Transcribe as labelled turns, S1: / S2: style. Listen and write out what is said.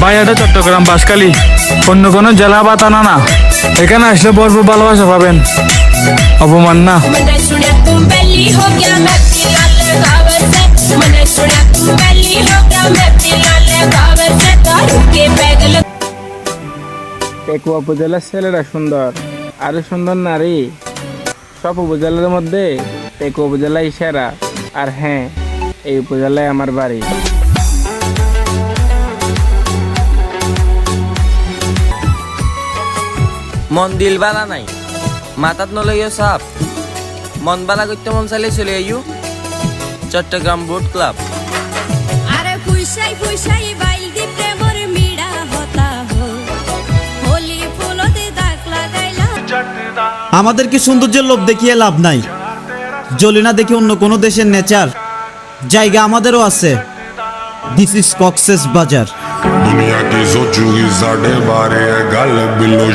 S1: ভাই এটা চট্টগ্রাম বাঁশখালী, অন্য কোনো জেলা বা থানা না। এখানে আসলে ভরপুর ভালোবাসা পাবেন, অপমান না। পেকুয়া উপজেলার ছেলেরা সুন্দর, আরো সুন্দর নারী। সব উপজেলার মধ্যে পেকুয়া উপজেলাই সেরা। আর হ্যাঁ, এই উপজেলায় আমার বাড়ি।
S2: মন দিল বালা নাই, মাথাত নলইও সাপ। মন বালা করতে মন চাইলে চলে আইও চট্টগ্রাম বোট ক্লাব।
S3: আরে ফুইসাই ফুইসাই বাইল দিতে মোর মিড়া হতা হো, হোলি ফুলতে দাগ লাগাইলা।
S4: আমাদেরকে সৌন্দর্যের লোভ দেখিয়ে লাভ নাই। জ্বলি না দেখে অন্য কোনো দেশের নেচার। জায়গা আমাদেরও আছে। দিস ইজ কক্সেস বাজার।
S5: दुनिया की सोचू की साढ़े बारे गल बिलो